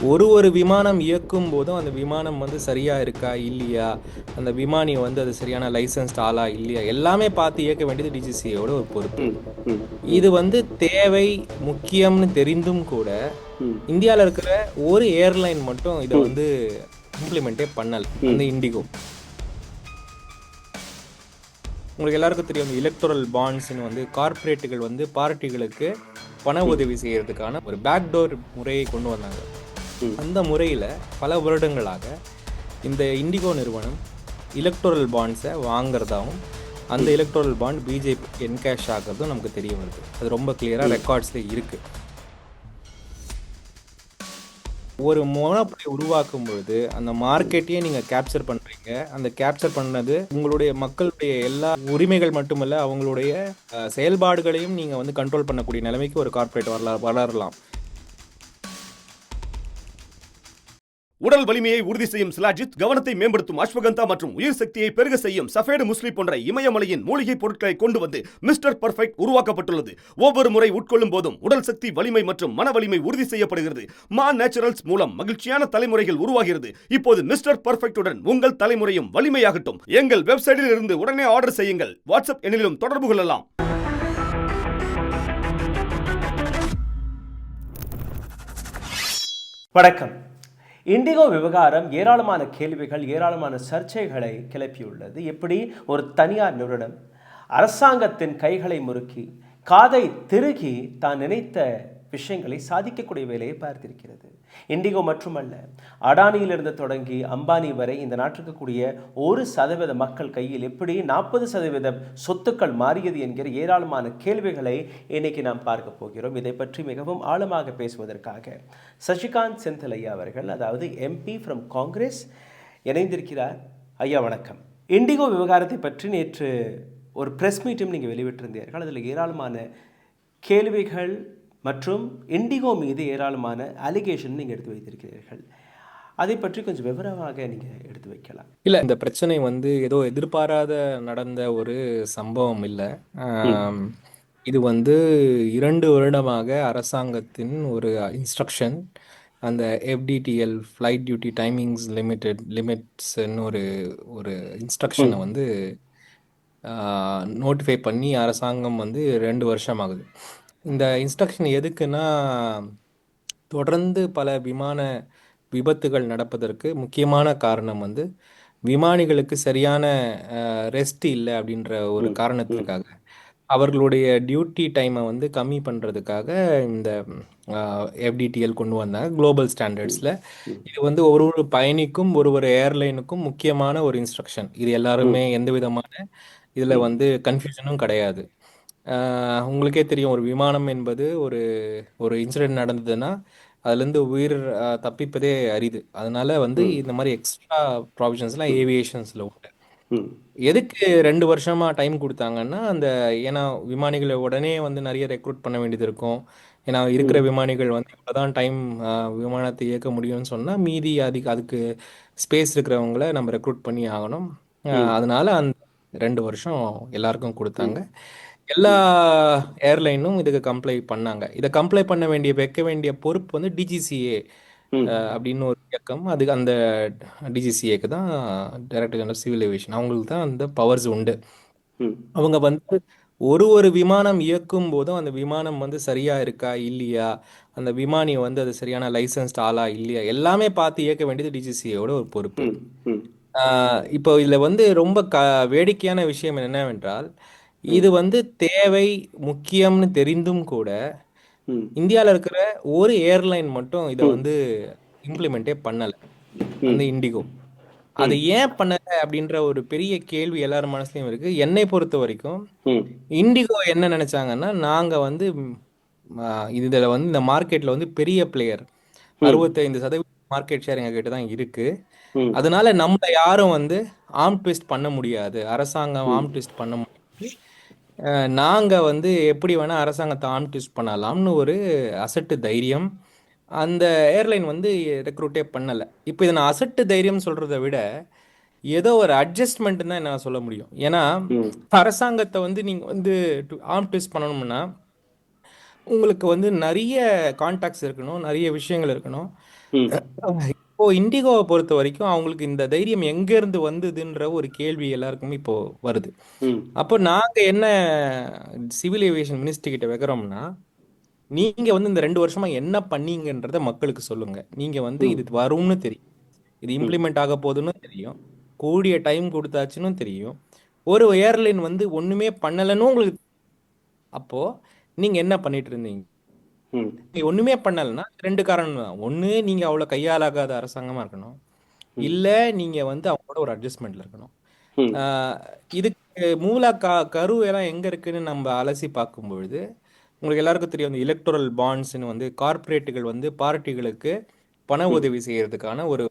ஒரு விமானம் இயக்கும் போதும் அந்த விமானம் வந்து சரியா இருக்கா இல்லையா, அந்த விமானி வந்து அது சரியான லைசன்ஸ்ட் ஆளா இல்லையா, எல்லாமே பார்த்து இயக்க வேண்டியது டிஜிசிஏவோட ஒரு பொறுப்பு. இது வந்து தேவை முக்கியம்னு தெரிந்தும் கூட இந்தியாவில் இருக்கிற ஒரு ஏர்லைன் மட்டும் இதை வந்து இம்ப்ளிமெண்டே பண்ணல, அந்த இண்டிகோ. உங்களுக்கு எல்லாருக்கும் தெரியும், எலக்டோரல் பாண்ட்ஸ்னு வந்து கார்பரேட்டுகள் வந்து பார்ட்டிகளுக்கு பண உதவி செய்யறதுக்கான ஒரு பேக்டோர் முறையை கொண்டு வந்தாங்க. அந்த முறையில் பல வருடங்களாக இந்த இண்டிகோ நிறுவனம் எலக்டோரல் பாண்ட்ஸை வாங்குறதாகவும் அந்த எலக்டோரல் பாண்ட் பிஜேபி என்கேஷ் ஆகிறதும் நமக்கு தெரிய வருது. அது ரொம்ப கிளியராக ரெக்கார்ட்ஸில் இருக்குது. ஒரு மோனோபொலி உருவாக்கும் பொழுது அந்த மார்க்கெட்டையே நீங்கள் கேப்சர் பண்ணுறீங்க. அந்த கேப்சர் பண்ணது உங்களுடைய மக்களுடைய எல்லா உரிமைகள் மட்டுமல்ல, அவங்களுடைய செயல்பாடுகளையும் நீங்கள் வந்து கண்ட்ரோல் பண்ணக்கூடிய நிலைமைக்கு ஒரு கார்ப்பரேட் வளரலாம். உடல் வலிமையை உறுதி செய்யும் சிலாஜித், கவனத்தை மேம்படுத்தும் அஸ்வகந்தா மற்றும் உயிர் சக்தியை பெருக செய்யும் சஃபேடு முஸ்லி போன்ற இமயமலையின் மூலிகை பொருட்களை கொண்டு வந்து மிஸ்டர் பர்ஃபெக்ட் உருவாக்கப்பட்டுள்ளது. ஒவ்வொரு முறை உட்கொள்ளும் போதும் உடல் சக்தி, வலிமை மற்றும் மன வலிமை உறுதி செய்யப்படுகிறது. மா நேச்சுரல்ஸ் மூலம் மகிழ்ச்சியான தலைமுறைகள் உருவாகிறது. இப்போது மிஸ்டர் பர்ஃபெக்ட்டுடன் உங்கள் தலைமுறையும் வலிமையாகட்டும். எங்கள் வெப்சைட்டில் இருந்து உடனே ஆர்டர் செய்யுங்கள். வாட்ஸ்அப் எண்ணிலும் தொடர்பு கொள்ளலாம். வணக்கம். இண்டிகோ விவகாரம் ஏராளமான கேள்விகள், ஏராளமான சர்ச்சைகளை கிளப்பியுள்ளது. எப்படி ஒரு தனியார் நிறுவனம் அரசாங்கத்தின் கைகளை முறுக்கி காதை திருகி தான் நினைத்த விஷயங்களை சாதிக்கக்கூடிய வேலையை பார்த்திருக்கிறது. இண்டிகோ மட்டுமல்ல, அடானியிலிருந்து தொடங்கி அம்பானி வரை இந்த நாட்டுக்கு கூடிய 1% மக்கள் கையில் எப்படி 40% சொத்துக்கள் மாறியது என்கிற ஏராளமான கேள்விகளை இன்னைக்கு நாம் பார்க்க போகிறோம். இதை பற்றி மிகவும் ஆழமாக பேசுவதற்காக சசிகாந்த் செந்தில் ஐயா அவர்கள், அதாவது எம்பி ஃப்ரம் காங்கிரஸ், இணைந்திருக்கிறார். ஐயா வணக்கம். இண்டிகோ விவகாரத்தை பற்றி நேற்று ஒரு ப்ரெஸ் மீட்டும் நீங்கள் வெளியிட்டிருந்தீர்கள். அதில் ஏராளமான கேள்விகள் மற்றும் இண்டிகோ மீது ஏராளமான அலிகேஷன் நீங்கள் எடுத்து வைத்திருக்கிறீர்கள். அதை பற்றி கொஞ்சம் விவரமாக நீங்கள் எடுத்து வைக்கலாம். இல்லை, இந்த பிரச்சனை வந்து ஏதோ எதிர்பாராத நடந்த ஒரு சம்பவம் இல்லை. இது வந்து 2 வருடமாக அரசாங்கத்தின் ஒரு இன்ஸ்ட்ரக்ஷன். அந்த எஃப்டிடிஎல், ஃப்ளைட் டியூட்டி டைமிங்ஸ் லிமிட்ஸ்ன்னு ஒரு இன்ஸ்ட்ரக்ஷனை வந்து நோட்டிஃபை பண்ணி அரசாங்கம் வந்து 2 வருஷம் ஆகுது. இந்த இன்ஸ்ட்ரக்ஷன் எதுக்குன்னா, தொடர்ந்து பல விமான விபத்துகள் நடப்பதற்கு முக்கியமான காரணம் வந்து விமானிகளுக்கு சரியான ரெஸ்ட் இல்லை அப்படின்ற ஒரு காரணத்திற்காக, அவர்களுடைய டியூட்டி டைமை வந்து கம்மி பண்ணுறதுக்காக இந்த எஃப்டிடிஎல் கொண்டு வந்தாங்க குளோபல் ஸ்டாண்டர்ட்ஸில். இது வந்து ஒரு பயணிக்கும் ஒரு ஏர்லைனுக்கும் முக்கியமான ஒரு இன்ஸ்ட்ரக்ஷன். இது எல்லாருமே எந்த விதமான இதில் வந்து கன்ஃபியூஷனும் கிடையாது. உங்களுக்கே தெரியும், ஒரு விமானம் என்பது ஒரு இன்சிடென்ட் நடந்ததுன்னா அதுலேருந்து உயிர் தப்பிப்பதே அரிது. அதனால வந்து இந்த மாதிரி எக்ஸ்ட்ரா ப்ராவிஷன்ஸ்லாம் ஏவியேஷன்ஸில் உண்டு. எதுக்கு 2 வருஷமா டைம் கொடுத்தாங்கன்னா, ஏன்னா விமானிகளை உடனே வந்து நிறைய ரெக்ரூட் பண்ண வேண்டியது இருக்கும். ஏன்னா இருக்கிற விமானிகள் வந்து இப்போதான் டைம் விமானத்தை இயக்க முடியும்னு சொன்னால் மீதி அதுக்கு ஸ்பேஸ் இருக்கிறவங்கள நம்ம ரெக்ரூட் பண்ணி ஆகணும். அதனால அந்த 2 வருஷம் எல்லாருக்கும் கொடுத்தாங்க. எல்லா ஏர்லைனும் இதுக்கு கம்ப்ளை பண்ணாங்க. இதை கம்ப்ளை பண்ண வைக்க வேண்டிய பொறுப்பு வந்து டிஜிசிஏ அப்படின்னு ஒரு இயக்கம். அதுக்கு அந்த டிஜிசிஏக்கு தான், டைரக்டர் ஜெனரல் சிவில் ஏவியேஷன், அவங்களுக்கு தான் அந்த பவர்ஸ் உண்டு. அவங்க வந்து ஒரு விமானம் இயக்கும் போதும் அந்த விமானம் வந்து சரியா இருக்கா இல்லையா, அந்த விமானி வந்து அது சரியான லைசன்ஸ்ட் ஆளா இல்லையா, எல்லாமே பார்த்து இயக்க வேண்டியது டிஜிசிஏவோட ஒரு பொறுப்பு. இப்போ இதுல வந்து ரொம்ப வேடிக்கையான விஷயம் என்னவென்றால், இது வந்து தேவை முக்கியம்னு தெரிந்தும் கூட இந்தியாவில் இருக்கிற ஒரு ஏர்லைன் மட்டும் இதை வந்து இம்ப்ளிமெண்டே பண்ணல, அந்த இண்டிகோ. அது ஏன் பண்ணல அப்படின்ற ஒரு பெரிய கேள்வி எல்லாரும் மனசுலயும் இருக்கு. என்னை பொறுத்த வரைக்கும் இண்டிகோ என்ன நினைச்சாங்கன்னா, நாங்க வந்து இதுல வந்து இந்த மார்க்கெட்ல வந்து பெரிய பிளேயர், 65% மார்க்கெட் ஷேர் எங்க கிட்ட தான் இருக்கு. அதனால நம்மள யாரும் வந்து ஆர்ம் ட்விஸ்ட் பண்ண முடியாது, அரசாங்கம் ஆர்ம் ட்விஸ்ட் பண்ண முடியாது, நாங்க வந்து எப்படி வேணா அரசாங்கத்தை ஆர்ம் ட்விஸ்ட் பண்ணலாம்னு ஒரு அசட்டு தைரியம் அந்த ஏர்லைன் வந்து ரெக்ரூட்டே பண்ணலை. இப்போ இதை நான் அசட்டு தைரியம் சொல்றதை விட ஏதோ ஒரு அட்ஜஸ்ட்மெண்ட் தான் நான் சொல்ல முடியும். ஏன்னா அரசாங்கத்தை வந்து நீங்க வந்து ஆர்ம் ட்விஸ்ட் பண்ணணும்னா உங்களுக்கு வந்து நிறைய கான்டாக்ட்ஸ் இருக்கணும், நிறைய விஷயங்கள் இருக்கணும். ம். இப்போ இண்டிகோவை பொறுத்த வரைக்கும் அவங்களுக்கு இந்த தைரியம் எங்க இருந்து வந்ததுன்ற ஒரு கேள்வி எல்லாருக்குமே இப்போ வருது. ம். அப்போ நாங்க என்ன சிவில் ஏவியேஷன் மினிஸ்ட்ரி கிட்ட வைக்கிறோம்னா, நீங்க வந்து இந்த 2 வருஷமா என்ன பண்ணீங்கன்றத மக்களுக்கு சொல்லுங்க. நீங்க வந்து ம். இது வரும்னு தெரியும், இது ம். இம்ப்ளிமெண்ட் ஆக போகுதுன்னு தெரியும், கூடிய டைம் கொடுத்தாச்சுன்னு தெரியும், ஒரு ஏர்லைன் வந்து ஒண்ணுமே பண்ணலன்னு உங்களுக்கு. அப்போ நீங்க என்ன பண்ணிட்டு இருந்தீங்க? ம். நீங்க ஒண்ணுமே பண்ணலன்னா 2 காரணம் தான். ஒண்ணு, நீங்க அவ்வளவு கையாலாகாத அரசாங்கமா இருக்கணும். ம். இல்ல, நீங்க வந்து அவங்களோட ஒரு அட்ஜஸ்ட்மெண்ட்ல இருக்கணும். ம். ஆஹ் இதுக்கு மூல கரு எல்லாம் எங்க இருக்குன்னு நம்ம அலசி பார்க்கும் பொழுது, உங்களுக்கு எல்லாருக்கும் தெரியும், இந்த எலக்டோரல் பாண்ட்ஸ்னு வந்து கார்ப்பரேட்டுகள் வந்து பார்ட்டிகளுக்கு பண ம். உதவி செய்யறதுக்கான ஒரு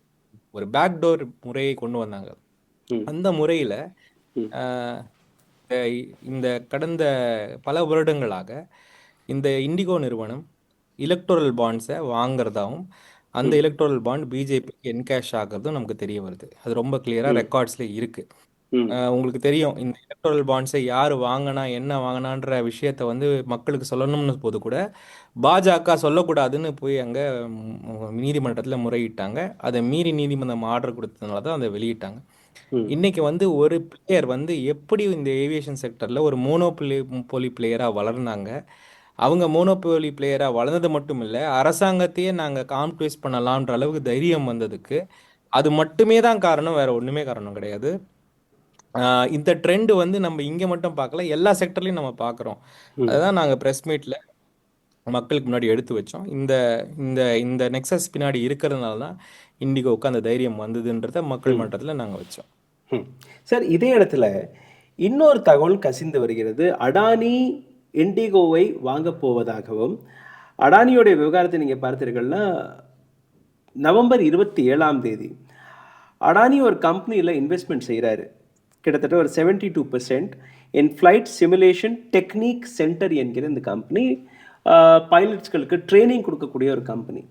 ஒரு பேக்டோர் முறையை கொண்டு வந்தாங்க. ம். அந்த முறையில ம். ஆஹ் இந்த கடந்த பல வருடங்களாக இந்த இண்டிகோ நிறுவனம் எலக்டோரல் பாண்ட்ஸை வாங்குறதாவும், அந்த ம். எலக்டோரல் பாண்ட் பிஜேபிக்கு என்கேஷ் ஆகிறதும் நமக்கு தெரிய வருது. அது ரொம்ப கிளியரா ம். ரெக்கார்ட்ஸ்ல இருக்கு. ம். உங்களுக்கு தெரியும், இந்த எலக்டோரல் பாண்ட்ஸை யார் வாங்கினா என்ன வாங்கினான்ற விஷயத்த வந்து மக்களுக்கு சொல்லணும்னு போது கூட பாஜக சொல்லக்கூடாதுன்னு போய் அங்கே நீதிமன்றத்தில் முறையிட்டாங்க. அதை மீறி நீதிமன்றம் ஆர்டர் கொடுத்ததுனால தான் அதை வெளியிட்டாங்க. ம். இன்னைக்கு வந்து ஒரு பிளேயர் வந்து எப்படி இந்த ஏவியேஷன் செக்டரில் ஒரு மோனோபோலி பிளேயராக வளர்ந்தாங்க. அவங்க மோனோபோலி பிளேயராக வளர்ந்தது மட்டும் இல்லை, அரசாங்கத்தையே நாங்கள் காம்ப்ரமைஸ் பண்ணலாம்ன்ற அளவுக்கு தைரியம் வந்ததுக்கு அது மட்டுமே தான் காரணம், வேற ஒன்றுமே காரணம் கிடையாது. இந்த ட்ரெண்ட் வந்து நம்ம இங்கே மட்டும் பார்க்கல, எல்லா செக்டர்லையும் நம்ம பார்க்குறோம். ம். அதுதான் நாங்கள் ப்ரெஸ் மீட்டில் மக்களுக்கு முன்னாடி எடுத்து வச்சோம். இந்த இந்த இந்த நெக்ஸஸ் பின்னாடி இருக்கிறதுனால தான் இண்டிகோவுக்கு அந்த தைரியம் வந்ததுன்றத மக்கள் ம். மன்றத்தில் நாங்கள் வச்சோம். ம். சார், இதே இடத்துல இன்னொரு தகவல் கசிந்து வருகிறது. அடானி இண்டிகோவை வாங்கப் போவதாகவும், அடானியோடைய விவகாரத்தை நீங்க பார்த்தீர்கள்னா, நவம்பர் 27ஆம் தேதி அடானி ஒரு கம்பெனியில் இன்வெஸ்ட்மெண்ட் செய்கிறாரு. கிட்டத்தட்ட ஒரு 72% இன் ஃப்ளைட் சிமுலேஷன் டெக்னிக் சென்டர் என்கிற இந்த கம்பெனி பைலட்ஸ்களுக்கு ட்ரைனிங் கொடுக்கக்கூடிய ஒரு கம்பெனி.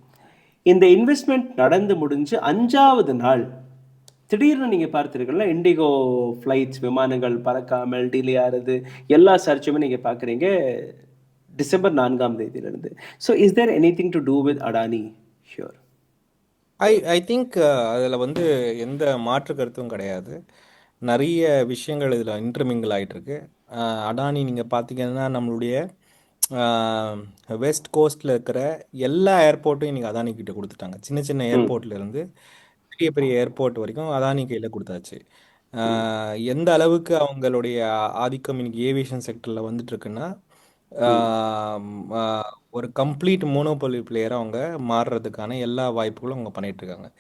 இந்த இன்வெஸ்ட்மெண்ட் நடந்து முடிஞ்சு 5வது நாள் திடீர்னு நீங்கள் பார்த்தீர்கள்னா, இண்டிகோ ஃப்ளைட்ஸ் விமானங்கள் பறக்காமல் டிலே ஆகிறது, எல்லா சர்ச்சுமே நீங்கள் பார்க்குறீங்க டிசம்பர் 4ஆம் தேதியிலிருந்து. So is there anything to do with Adani sure? I think அதில் வந்து எந்த மாற்று கருத்தும் கிடையாது. நிறைய விஷயங்கள் இதில் இன்டர்மிங்கிள் ஆகிட்டு இருக்கு. அடானி நீங்கள் பார்த்தீங்கன்னா, நம்மளுடைய வெஸ்ட் கோஸ்டில் இருக்கிற எல்லா ஏர்போர்ட்டையும் நீங்கள் அதானி கிட்ட கொடுத்துட்டாங்க. சின்ன சின்ன ஏர்போர்ட்ல இருந்து பெரிய பெரிய ஏர்போர்ட் வரைக்கும் அதானி கையில் கொடுத்தாச்சு. எந்த அளவுக்கு அவங்களுடைய ஆதிக்கம் இன்னைக்கு ஏவியேஷன் செக்டரில் வந்துட்டு இருக்குன்னா, ஆம், ஒரு கம்ப்ளீட் மோனோபோலி பிளேயராக அவங்க மாறுறதுக்கான எல்லா வாய்ப்புகளும் அவங்க பண்ணிட்டு இருக்காங்க.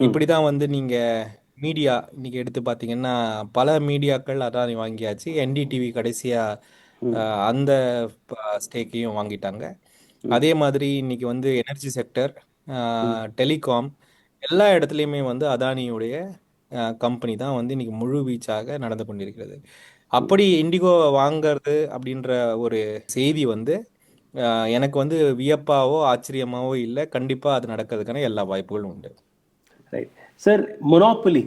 இப்படி தான் வந்து நீங்கள் மீடியா இன்னைக்கு எடுத்து பார்த்தீங்கன்னா, பல மீடியாக்கள் அதானி வாங்கியாச்சு. என்டிடிவி கடைசியாக அந்த ஸ்டேக்கையும் வாங்கிட்டாங்க. அதே மாதிரி இன்னைக்கு வந்து எனர்ஜி செக்டர், டெலிகாம், எல்லா இடத்துலையுமே வந்து அதானியுடைய கம்பெனி தான் வந்து இன்னைக்கு முழு வீச்சாக நடந்து கொண்டிருக்கிறது. அப்படி இண்டிகோ வாங்கிறது அப்படின்ற ஒரு செய்தி வந்து எனக்கு வந்து வியப்பாவோ ஆச்சரியமாவோ இல்லை. கண்டிப்பாக அது நடக்கிறதுக்கான எல்லா வாய்ப்புகளும் உண்டு. Right sir. மொனோபொலி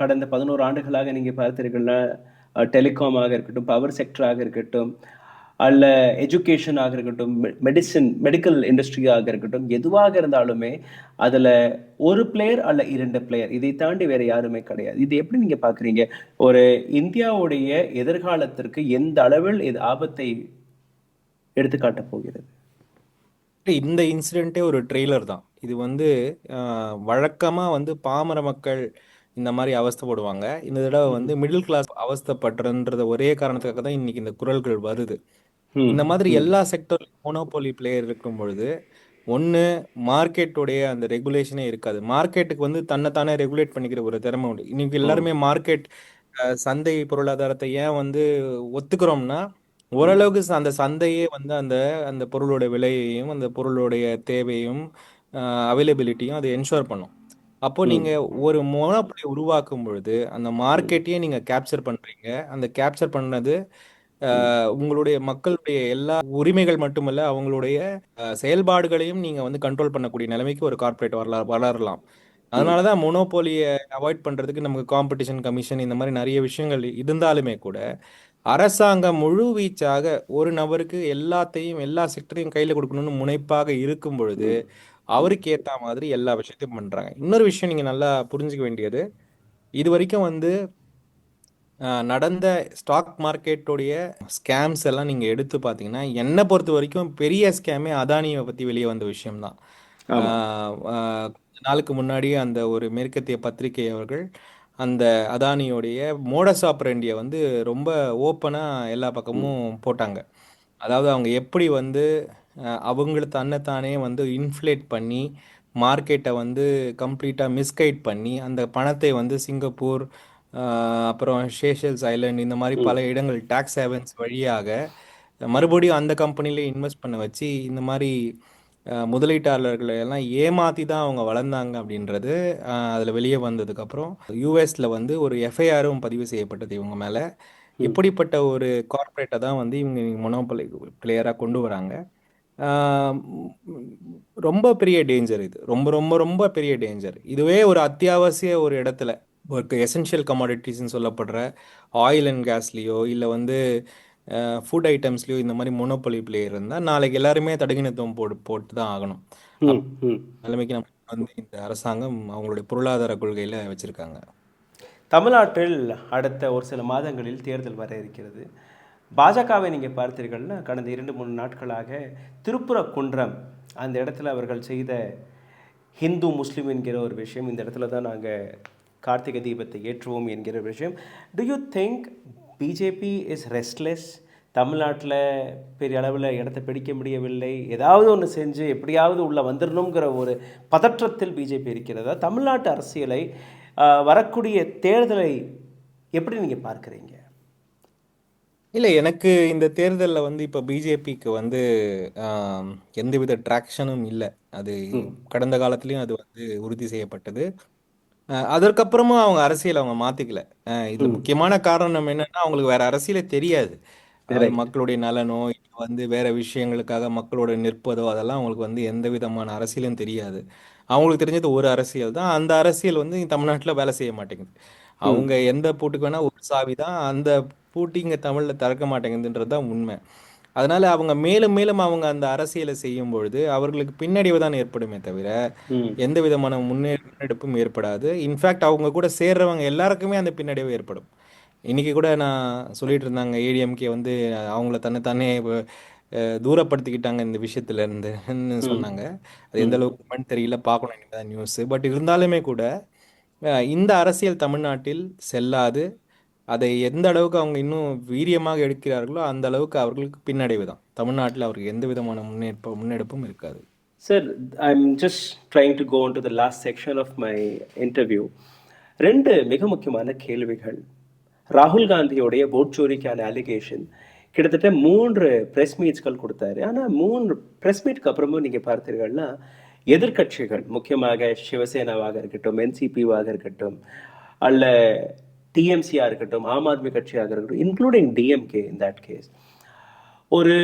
கடந்த 11 ஆண்டுகளாக நீங்கள் பார்த்தீர்கள்னா, டெலிகாமாக இருக்கட்டும், பவர் செக்டராக இருக்கட்டும், அல்ல எஜுகேஷனாக இருக்கட்டும், மெடிக்கல் இண்டஸ்ட்ரியாக இருக்கட்டும், எதுவாக இருந்தாலுமே அதில் ஒரு பிளேயர் அல்ல 2 பிளேயர், இதை தாண்டி வேற யாருமே கிடையாது. இது எப்படி நீங்கள் பார்க்குறீங்க? ஒரு இந்தியாவுடைய எதிர்காலத்திற்கு எந்த அளவில் இது ஆபத்தை எடுத்துக்காட்டப் போகிறது? இந்த இன்சிடென்ட்டே ஒரு ட்ரெய்லர் தான். இது வந்து வழக்கமாக வந்து பாமர மக்கள் இந்த மாதிரி அவஸ்தைப்படுவாங்க. இந்த தடவை வந்து மிடில் கிளாஸ் அவஸ்தைப்படுறன்ற ஒரே காரணத்துக்காக தான் இன்னைக்கு இந்த குரல்கள் வருது. ம். இந்த மாதிரி ம். எல்லா செக்டர்லையும் மோனோபோலி பிளேயர் இருக்கும் பொழுது, ஒன்று, மார்க்கெட்டுடைய அந்த ரெகுலேஷனே இருக்காது. மார்க்கெட்டுக்கு வந்து தன்னைத்தானே ரெகுலேட் பண்ணிக்கிற ஒரு திறமை உண்டு. இன்னைக்கு ம். எல்லாருமே மார்க்கெட் சந்தை பொருளாதாரத்தை ஏன் வந்து ஒத்துக்கிறோம்னா, ஓரளவுக்கு அந்த சந்தையே வந்து அந்த அந்த பொருளோட விலையையும் அந்த பொருளுடைய தேவையும் அவைலபிலிட்டியும் அதை என்ஷோர் பண்ணும். அப்போ ம். நீங்க ஒரு மோனோபோலி உருவாக்கும் பொழுது அந்த மார்க்கெட்டையே நீங்க கேப்சர் பண்றீங்க. அந்த கேப்சர் பண்ணது உங்களுடைய மக்களுடைய எல்லா உரிமைகள் மட்டுமல்ல, அவங்களுடைய செயல்பாடுகளையும் நீங்க வந்து கண்ட்ரோல் பண்ணக்கூடிய நிலைமைக்கு ஒரு கார்ப்பரேட் வளரலாம். ம். அதனாலதான் மொனோபோலியை அவாய்ட் பண்றதுக்கு நமக்கு காம்படிஷன் கமிஷன் இந்த மாதிரி நிறைய விஷயங்கள் இருந்தாலுமே கூட, அரசாங்கம் முழு வீச்சாக ஒரு நபருக்கு எல்லாத்தையும் எல்லா செக்டரையும் கையில் கொடுக்கணும்னு முனைப்பாக இருக்கும் பொழுது, அவருக்கு ஏத்த மாதிரி எல்லா விஷயத்தையும் பண்றாங்க. இன்னொரு விஷயம் நீங்க நல்லா புரிஞ்சுக்க வேண்டியது, இது வரைக்கும் வந்து நடந்த ஸ்டாக் மார்க்கெட்டோடைய ஸ்கேம்ஸ் எல்லாம் நீங்க எடுத்து பார்த்தீங்கன்னா, என்னை பொறுத்த வரைக்கும் பெரிய ஸ்கேமே அதானியை பத்தி வெளியே வந்த விஷயம்தான். ஆமா. ஆஹ் ஆஹ் கொஞ்ச நாளுக்கு முன்னாடி அந்த ஒரு மேற்கத்திய பத்திரிகை அவர்கள் அந்த அதானியோடைய மோடஸ் ஆப்பரண்டியை வந்து ரொம்ப ஓப்பனா எல்லா ம். பக்கமும் போட்டாங்க. அதாவது அவங்க எப்படி வந்து அவங்கள தன்னைத்தானே வந்து இன்ஃப்ளேட் பண்ணி மார்க்கெட்டை வந்து கம்ப்ளீட்டாக மிஸ்கைட் பண்ணி அந்த பணத்தை வந்து சிங்கப்பூர், அப்புறம் ஷேஷல்ஸ் ஐலண்ட், இந்த மாதிரி ம். பல இடங்கள் டாக்ஸ் ஹேவன்ஸ் வழியாக மறுபடியும் அந்த கம்பெனிலே இன்வெஸ்ட் பண்ண வச்சு இந்த மாதிரி முதலீட்டாளர்களை எல்லாம் ஏமாத்தி தான் அவங்க வளர்ந்தாங்க அப்படின்றது அதில் வெளியே வந்ததுக்கப்புறம் யூஎஸ்ல வந்து ஒரு எஃப்ஐஆரும் பதிவு செய்யப்பட்டது இவங்க மேலே. ம். இப்படிப்பட்ட ஒரு கார்ப்பரேட்டை தான் வந்து இவங்க மொனோபொலி பிளேயராக கொண்டு வராங்க. ஆஹ் உம் ரொம்ப பெரிய டேஞ்சர் இது. ரொம்ப ரொம்ப ரொம்ப பெரிய டேஞ்சர். இதுவே ஒரு அத்தியாவசிய ஒரு இடத்துல ஒரு எசென்ஷியல் கமாடிட்டிஸ்ன்னு சொல்லப்படுற ஆயில் அண்ட் கேஸ்லேயோ இல்லை வந்து ஃபுட் ஐட்டம்ஸ்லேயோ இந்த மாதிரி மொனோபொலி பிளேயர் இருந்தால் நாளைக்கு எல்லாருமே தடுகிணத்துவம் போட்டு போட்டு தான் ஆகணும். ம். ம். நிலைமைக்கு நம்ம வந்து இந்த அரசாங்கம் அவங்களுடைய பொருளாதார கொள்கையில் வச்சுருக்காங்க. தமிழ்நாட்டில் அடுத்த ஒரு சில மாதங்களில் தேர்தல் வர இருக்கிறது. பாஜகவை நீங்கள் பார்த்தீர்கள்னா கடந்த 2-3 நாட்களாக திருப்புரக்குன்றம் அந்த இடத்துல அவர்கள் செய்த ஹிந்து முஸ்லீம் என்கிற ஒரு விஷயம், இந்த இடத்துல தான் நாங்கள் கார்த்திகை தீபத்தை ஏற்றுவோம் என்கிற விஷயம். To you think BJP is restless? தமிழ்நாட்டில் பெரிய அளவில் இடத்தை பிடிக்க முடியவில்லை, ஏதாவது ஒன்று செஞ்சு எப்படியாவது உள்ளே வந்துடணுங்கிற ஒரு பதற்றத்தில் பிஜேபி இருக்கிறதா? தமிழ்நாட்டு அரசியலை, வரக்கூடிய தேர்தலை எப்படி நீங்கள் பார்க்குறீங்க? இல்லை, எனக்கு இந்த தேர்தலில் வந்து இப்போ பிஜேபிக்கு வந்து ஆம், எந்தவித ட்ராக்ஷனும் இல்லை. அது ம். கடந்த காலத்துலேயும் அது வந்து உறுதி செய்யப்பட்டது. அதற்கப்புறமும் அவங்க அரசியல் அவங்க மாற்றிக்கல. இதில் ம். முக்கியமான காரணம் என்னன்னா அவங்களுக்கு வேற அரசியலே தெரியாது. அதாவது ரைட். மக்களுடைய நலனோ இல்லை வந்து வேற விஷயங்களுக்காக மக்களோட நிற்பதோ அதெல்லாம் அவங்களுக்கு வந்து எந்த விதமான அரசியலும் தெரியாது. அவங்களுக்கு தெரிஞ்சது ஒரு அரசியல் தான். அந்த அரசியல் வந்து தமிழ்நாட்டில் வேலை செய்ய மாட்டேங்குது. ம். அவங்க எந்த பூட்டுக்கு வேணா ஒரு சாவி தான், அந்த பூட்டு இங்கே தமிழில் திறக்க மாட்டேங்குதுன்றது தான் உண்மை. அதனால அவங்க மேலும் மேலும் அவங்க அந்த அரசியலை செய்யும் பொழுது அவர்களுக்கு பின்னடைவு தான் ஏற்படுமே தவிர ம். எந்த விதமான முன்னெடுப்பும் ஏற்படாது. இன்ஃபேக்ட் அவங்க கூட சேர்றவங்க எல்லாருக்குமே அந்த பின்னடைவு ஏற்படும். இன்னைக்கு கூட நான் சொல்லிட்டு இருந்தாங்க, ஏடிஎம்கே வந்து அவங்கள தன்னைத்தானே தூரப்படுத்திக்கிட்டாங்க இந்த விஷயத்துல இருந்துன்னு ம். சொன்னாங்க. அது எந்த ம். அளவுக்கு உண்மைன்னு தெரியல, பார்க்கணும் இனிமேதான் நியூஸ். பட் இருந்தாலுமே கூட இந்த அரசியல் தமிழ்நாட்டில் செல்லாது. அதை எந்த அளவுக்கு அவங்க இன்னும் வீரியமாக எடுக்கிறார்களோ அந்த அளவுக்கு அவர்களுக்கு பின்னடைவு தான். தமிழ்நாட்டில் அவருக்கு எந்த விதமான முன்னெடுப்பும் இருக்காது. Sir, I'm just trying to go into the last section of my interview. 2 மிக முக்கியமான கேள்விகள். ராகுல் காந்தியோடைய vote சோரிக்கான அலிகேஷன் கிட்டத்தட்ட 3 ப்ரெஸ் மீட்ஸ்கள் கொடுத்தாரு. ஆனால் 3 ப்ரெஸ் மீட்க்கு அப்புறமும் நீங்கள் பார்த்தீர்கள்னா எதிர்க்கட்சிகள், முக்கியமாக சிவசேனாவாக இருக்கட்டும், என்சிபிவாக இருக்கட்டும், அல்ல டிஎம்சியாக இருக்கட்டும், ஆம் ஆத்மி கட்சியாக இருக்கட்டும், including DMK in that case, ஒரு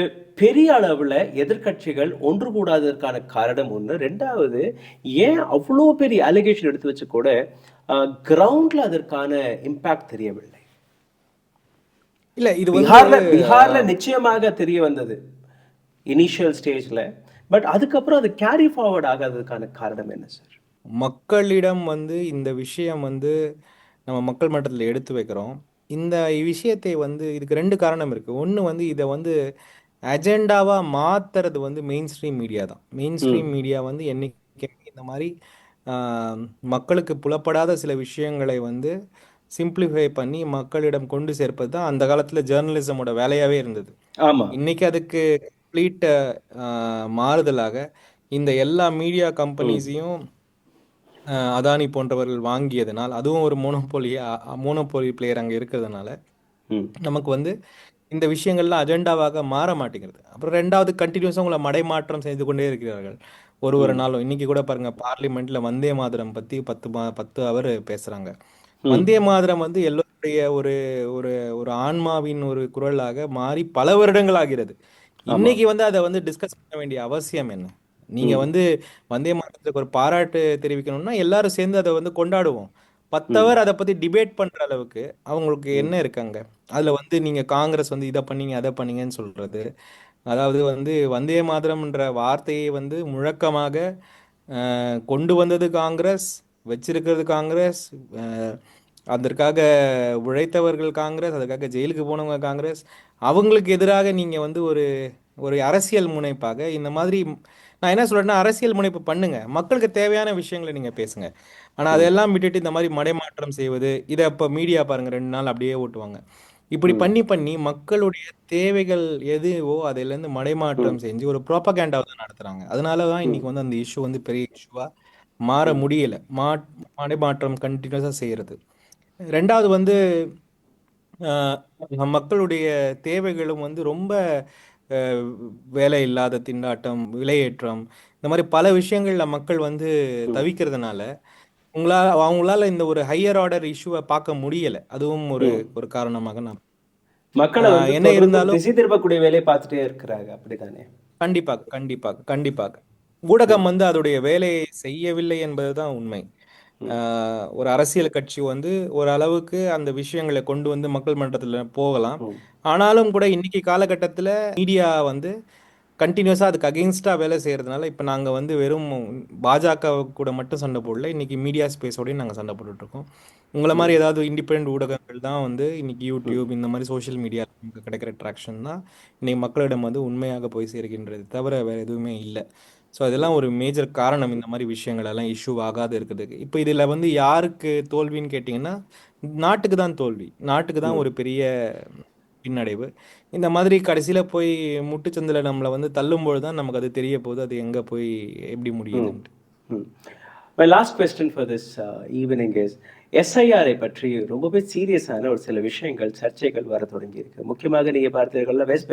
பெரிய அளவில் எதிர்க்கட்சிகள் ஒன்று கூடாததற்கான காரணம் ஒன்று. ரெண்டாவது, ஏன் அவ்வளோ பெரிய அலிகேஷன் எடுத்து வச்சு கூட கிரவுண்டில் அதற்கான இம்பேக்ட் தெரியவில்லை? இல்ல இது வந்து பீகார்ல நிச்சயமாக தெரிய வந்தது இனிஷியல் ஸ்டேஜ்ல. பட் அதுக்கப்புறம் அது கேரி ஃபார்வர்ட் ஆகாததுக்கான காரணம் என்ன சார்? மக்களிடம் வந்து இந்த விஷயம் வந்து நம்ம மக்கள் மன்றத்தில் எடுத்து வைக்கிறோம். இந்த விஷயத்தை வந்து இதுக்கு 2 காரணம் இருக்கு. ஒன்று வந்து இதை வந்து அஜெண்டாவாக மாத்துறது வந்து மெயின் ஸ்ட்ரீம் மீடியா தான். மெயின் ம். ஸ்ட்ரீம் மீடியா வந்து என்னைக்குமே இந்த மாதிரி மக்களுக்கு புலப்படாத சில விஷயங்களை வந்து சிம்பிளிஃபை பண்ணி மக்களிடம் கொண்டு சேர்ப்பது தான் அந்த காலத்தில் ஜேர்னலிசமோட வேலையாகவே இருந்தது. ஆமா. இன்னைக்கு அதுக்கு கம்ப்ளீட் மாறுதலாக இந்த எல்லா மீடியா ம். கம்பெனிஸையும் அதானி போன்றவர்கள் வாங்கியதனால், அதுவும் ஒரு மோனோபோலி பிளேயர் அங்கே இருக்கிறதுனால ம். நமக்கு வந்து இந்த விஷயங்கள்லாம் அஜெண்டாவாக மாற மாட்டேங்கிறது. அப்புறம் 2வது, கண்டினியூஸாக உங்களை மடைமாற்றம் செய்து கொண்டே இருக்கிறார்கள். ஒரு ம். நாளும் இன்னைக்கு கூட பாருங்க, பார்லிமெண்ட்ல வந்தே மாதரம் பத்தி 10 அவர் பேசுறாங்க. ம். வந்தே மாதரம் வந்து எல்லோருடைய ஒரு ஒரு ஒரு ஆன்மாவின் ஒரு குரலாக மாறி பல வருடங்கள் ஆகிறது. ஆமா. இன்னைக்கு வந்து அதை வந்து டிஸ்கஸ் பண்ண வேண்டிய அவசியம் என்ன? நீங்க ம். வந்து வந்தே மாதரத்துக்கு ஒரு பாராட்டு தெரிவிக்கணும்னா எல்லாரும் சேர்ந்து அதை வந்து கொண்டாடுவோம். 10 ம். அவர் அதை பத்தி டிபேட் பண்ற அளவுக்கு அவங்களுக்கு ம். என்ன இருக்காங்க? அதுல வந்து நீங்க காங்கிரஸ் வந்து இதை பண்ணீங்க அதை பண்ணீங்கன்னு சொல்றது, அதாவது வந்து வந்தே மாதரம்ன்ற வார்த்தையை வந்து முழக்கமாக கொண்டு வந்தது காங்கிரஸ், வச்சிருக்கிறது காங்கிரஸ், அஹ், அதற்காக உழைத்தவர்கள் காங்கிரஸ், அதற்காக ஜெயிலுக்கு போனவங்க காங்கிரஸ். அவங்களுக்கு எதிராக நீங்கள் வந்து ஒரு ஒரு அரசியல் முனைப்பாக இந்த மாதிரி நான் என்ன சொல்றேன்னா, அரசியல் முனைப்பு பண்ணுங்க, மக்களுக்கு தேவையான விஷயங்களை நீங்கள் பேசுங்க. ஆனால் ம், அதெல்லாம் விட்டுட்டு இந்த மாதிரி மடைமாற்றம் செய்வது, இதை இப்போ மீடியா பாருங்க 2 நாள் அப்படியே ஓட்டுவாங்க. இப்படி ம், பண்ணி பண்ணி மக்களுடைய தேவைகள் எதுவோ அதிலேருந்து ம், மடைமாற்றம் செஞ்சு ஒரு ப்ரோபகேண்டாவை தான் நடத்துறாங்க. அதனால தான் ம், இன்னைக்கு வந்து அந்த இஷ்யூ வந்து பெரிய இஷ்யூவா மாற ம், முடியல. மடைமாற்றம் கண்டினியூஸாக செய்யறது. ரெண்டாவது வந்து மக்களுடைய தேவைகளும் வந்து ரொம்ப அஹ், வேலை இல்லாத திண்டாட்டம், விலையேற்றம், இந்த மாதிரி பல விஷயங்கள்ல மக்கள் வந்து ம், தவிக்கிறதுனால அவங்களால இந்த ஒரு ஹையர் ஆர்டர் இஷ்யூவை பார்க்க முடியல. அதுவும் ஒரு ம். ஒரு காரணமாக நான் மக்களை வந்து என்ன தொடர்ந்து இருந்தாலும் திசை திருப்பக்கூடிய வேலையை பார்த்துட்டே இருக்கிறாங்க, அப்படித்தானே? கண்டிப்பாக கண்டிப்பாக கண்டிப்பாக ம், ஊடகம் வந்து அதோடைய வேலையை செய்யவில்லை என்பதுதான் உண்மை. ம், ஒரு அரசியல் கட்சி வந்து ஒரு அளவுக்கு அந்த விஷயங்களை கொண்டு வந்து மக்கள் மன்றத்தில் போகலாம். ம், ஆனாலும் கூட இன்னைக்கு காலகட்டத்தில் மீடியா வந்து கண்டினியூஸாக அதுக்கு அகெயின்ஸ்டாக வேலை செய்கிறதுனால இப்போ நாங்கள் வந்து வெறும் பாஜக கூட மட்டும் சண்டை போடல, இன்னைக்கு மீடியா ஸ்பேஸோடய நாங்கள் சண்டை போட்டுட்ருக்கோம். உங்களை மாதிரி ம், ஏதாவது இண்டிபெண்ட் ஊடகங்கள் தான் வந்து இன்னைக்கு ம், யூடியூப் இந்த மாதிரி சோஷியல் மீடியா கிடைக்கிற ட்ராக்ஷன் தான் இன்னைக்கு மக்களிடம் வந்து உண்மையாக போய் சேர்க்கின்றது தவிர வேறு எதுவுமே இல்லை. ஸோ அதெல்லாம் ஒரு மேஜர் காரணம் இந்த மாதிரி விஷயங்கள் எல்லாம் இஷ்யூ ஆகாது இருக்கிறதுக்கு. இப்போ இதில் வந்து யாருக்கு தோல்வின்னு கேட்டிங்கன்னா, நாட்டுக்கு தான் தோல்வி, நாட்டுக்கு தான் ம், ஒரு பெரிய பின்னடைவு. இந்த மாதிரி கடைசியில் போய் முட்டுச்சந்தில் நம்மளை வந்து தள்ளும்போது தான் நமக்கு அது தெரிய போகுது, அது எங்கே போய் எப்படி ம், முடியுதுன்ட்டு. ம். My last question for this evening is எஸ்ஐஆரை பற்றி ரொம்பவே சீரியஸான ஒரு சில விஷயங்கள், சர்ச்சைகள் வர தொடங்கி இருக்கு. முக்கியமாக நீங்க பார்த்தீர்கள்ல, வெஸ்ட்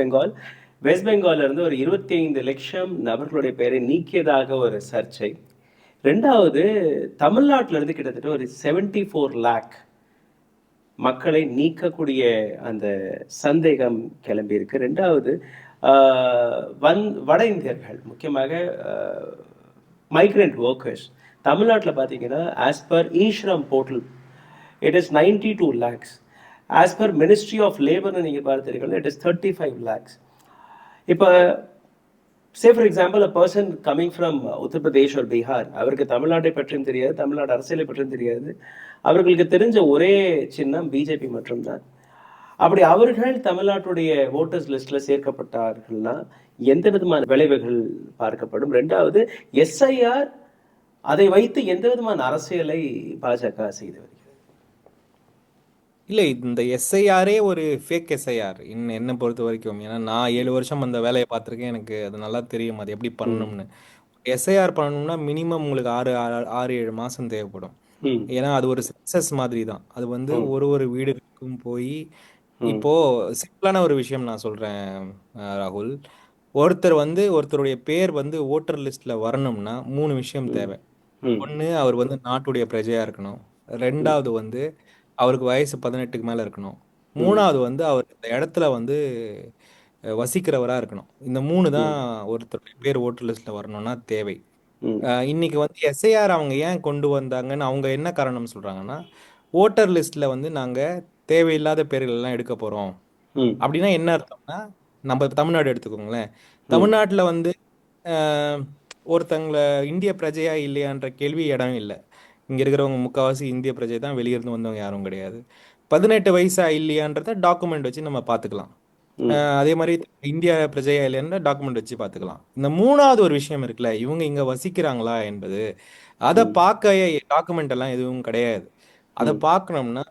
பெங்கால்ல இருந்து ஒரு 25 லட்சம் நபர்களுடைய பெயரை நீக்கியதாக ஒரு சர்ச்சை. ரெண்டாவது, தமிழ்நாட்டில இருந்து கிட்டத்தட்ட ஒரு 74 லேக் மக்களை நீக்கக்கூடிய அந்த சந்தேகம் கிளம்பி இருக்கு. ரெண்டாவது, வட இந்தியர்கள், முக்கியமாக மைக்ரண்ட் ஒர்க்கர்ஸ், தமிழ்நாட்டில் பார்த்தீங்கன்னா as per eShram portal it is 92 lakhs. As per ministry of லேபர்னு நீங்கள் பார்த்தீங்கன்னா இட் இஸ் 35 லேக்ஸ். இப்போ say for example a person coming from Uttar Pradesh ஒரு பீகார், அவருக்கு தமிழ்நாட்டை பற்றியும் தெரியாது, தமிழ்நாடு அரசியலை பற்றியும் தெரியாது. அவர்களுக்கு தெரிஞ்ச ஒரே சின்னம் பிஜேபி மட்டும்தான். அப்படி அவர்கள் தமிழ்நாட்டுடைய ஓட்டர்ஸ் லிஸ்ட்ல சேர்க்கப்பட்டார்கள்னா எந்த விதமான விளைவுகள் பார்க்கப்படும்? ரெண்டாவது, எஸ்ஐஆர் அதை வைத்து எந்த விதமான அரசியலை பாஜக செய்து வருகிறது? இல்லை, இந்த எஸ்ஐஆரே ஒரு ஃபேக் எஸ்ஐஆர் என்னை பொறுத்த வரைக்கும். ஏன்னா நான் 7 வருஷம் அந்த வேலையை பார்த்துருக்கேன், எனக்கு அது நல்லா தெரியும் அது எப்படி ம், பண்ணணும்னு. எஸ்ஐஆர் பண்ணணும்னா மினிமம் உங்களுக்கு 6-7 மாதம் தேவைப்படும். ம், ஏன்னா அது ஒரு சென்சஸ் மாதிரி தான். அது வந்து ம், ஒரு ஒரு வீடுகளுக்கும் போய் ம், இப்போ சிம்பிளான ஒரு விஷயம் நான் சொல்றேன் ராகுல். ஒருத்தருடைய பேர் வந்து ஓட்டர் லிஸ்ட்ல வரணும்னா 3 விஷயம் ம், தேவை. ம், ஒன்று, அவர் வந்து நாட்டுடைய பிரஜையா இருக்கணும். ம், ரெண்டாவது வந்து அவருக்கு வயசு 18க்கு மேல இருக்கணும். ம், மூணாவது வந்து அவர் இந்த இடத்துல வந்து வசிக்கிறவரா இருக்கணும். இந்த 3 தான் ம், ஒருத்தருடைய பேர் ஓட்டர் லிஸ்ட்ல வரணும்னா தேவை. ம், இன்னைக்கு வந்து எஸ்ஐஆர் அவங்க ஏன் கொண்டு வந்தாங்கன்னு அவங்க என்ன காரணம் சொல்றாங்கன்னா, ஓட்டர் லிஸ்ட்ல வந்து நாங்க தேவையில்லாத பேர்கள் எல்லாம் எடுக்க போறோம். ம், அப்படின்னா என்ன அர்த்தம்னா, நம்ம தமிழ்நாடு எடுத்துக்கோங்களேன். ம், தமிழ்நாட்டில் வந்து அஹ், ஒருத்தங்கள இந்திய பிரஜையா இல்லையான்ற கேள்வி இடம் இல்லை. இங்க இருக்கிறவங்க முக்கால்வாசி இந்திய பிரஜை தான், வெளியிருந்து வந்தவங்க யாரும் கிடையாது. 18 வயசா இல்லையான்றத டாக்குமெண்ட் வச்சு நம்ம பார்த்துக்கலாம். ம், அதே மாதிரி இந்திய பிரஜையா இல்லையான்ற டாக்குமெண்ட் வச்சு பார்த்துக்கலாம். இந்த மூணாவது ஒரு விஷயம் இருக்குல்ல, இவங்க இங்க வசிக்கிறாங்களா என்பது, அதை ம், பார்க்க டாக்குமெண்ட் எல்லாம் எதுவும் கிடையாது. அதை ம், பார்க்கணும்னா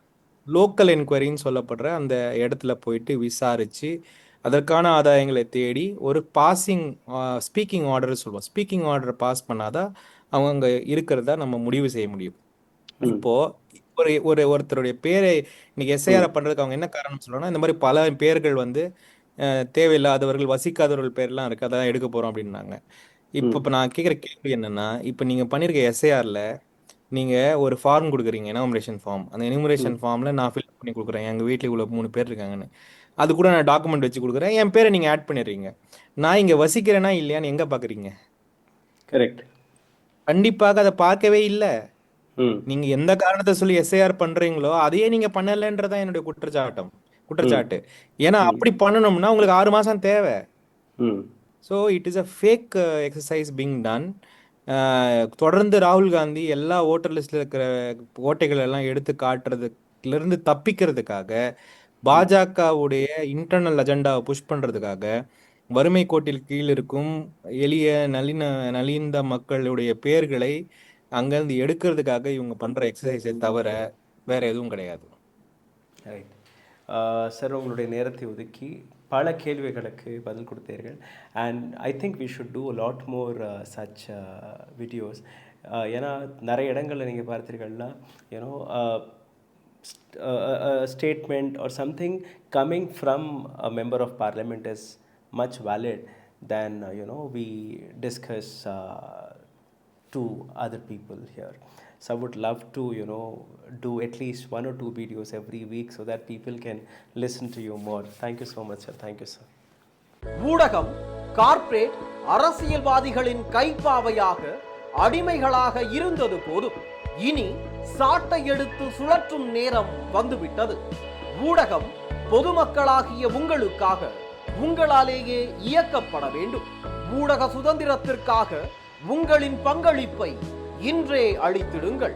லோக்கல் என்கொயரின்னு சொல்லப்படுற அந்த இடத்துல போயிட்டு விசாரிச்சு அதற்கான ஆதாயங்களை தேடி ஒரு ஸ்பீக்கிங் ஆர்டர் சொல்லுவோம். ஸ்பீக்கிங் ஆர்டர் பாஸ் பண்ணாதான் அவங்க அங்கே இருக்கிறதா நம்ம முடிவு செய்ய முடியும். ம், இப்போ ஒருத்தருடைய பேரை இன்னைக்கு ம், எஸ்ஐஆர் பண்றதுக்கு அவங்க என்ன காரணம் சொல்றாங்கன்னா, இந்த மாதிரி பல பேர்கள் வந்து தேவையில்லாதவர்கள், வசிக்காதவர்கள் பேர்லாம் இருக்கு, அதான் எடுக்க போறோம் அப்படின்னாங்க. இப்போ நான் கேட்குற கேள்வி என்னன்னா, இப்போ நீங்க பண்ணிருக்க எஸ்ஐஆர்ல நீங்க ஒரு ஃபார்ம் கொடுக்குறீங்க, எனாமரேஷன் ஃபார்ம். அந்த எனுமரேஷன் ம். ஃபார்ம்ல நான் ஃபில் பண்ணி கொடுக்குறேன், எங்க வீட்டில் இவ்வளோ 3 பேர் இருக்காங்கன்னு. அது கூட நான் டாக்குமெண்ட் வச்சு கொடுக்குறேன், என் பேரை நீங்க ஆட் பண்ணிடுறீங்க. நான் இங்க வசிக்கிறேனா இல்லையான்னு எங்க பாக்குறீங்க? கரெக்ட். கண்டிப்பாக அதை பார்க்கவே இல்லை. ம், நீங்க எந்த காரணத்தை சொல்லி எஸ்ஐஆர் பண்றீங்களோ அதையே நீங்க பண்ணலன்றதான் என்னுடைய ம், குற்றச்சாட்டு. ஏன்னா ம், அப்படி பண்ணணும்னா உங்களுக்கு 6 மாசம் தேவை. ம், so it is a fake exercise being ton. தொடர்ந்து ராகுல் காந்தி எல்லா ஓட்டர் லிஸ்ட்ல இருக்கிற ஓட்டைகள் எல்லாம் எடுத்து காட்டுறதுலேருந்து தப்பிக்கிறதுக்காக, பாஜகவுடைய இன்டர்னல் அஜெண்டாவை புஷ் பண்றதுக்காக வறுமை கோட்டில் கீழ் இருக்கும் எளிய நலிந்த மக்களுடைய பெயர்களை அங்கேருந்து எடுக்கிறதுக்காக இவங்க பண்ற எக்ஸசைஸை தவிர வேற எதுவும் கிடையாது. ரைட். சார், உங்களுடைய நேரத்தை ஒதுக்கி பல கேள்விகளுக்கு பதில் கொடுத்தீர்கள். And I think we should do lot more such videos. ஏன்னா நிறைய இடங்களில் நீங்கள் பார்த்தீர்கள்னா you know statement or something coming from a member of parliament is much valid than we discuss to other people here. So I would love to do at least 1 or 2 videos every week so that people can listen to you more. Thank you so much, sir. Thank you, sir. ஊடகம் corporate அரசியல்வாதிகளின் கைப்பாவையாக அடிமைகளாக இருந்தது போதும், இனி சாட்டை எடுத்து சுழற்றும் நேரம் வந்துவிட்டது. ஊடகம் பொதுமக்களாகிய உங்களுக்காக உங்களாலேயே இயக்கப்பட வேண்டும். ஊடக சுதந்திரத்திற்காக உங்களின் பங்களிப்பை இன்றே அளித்திடுங்கள்.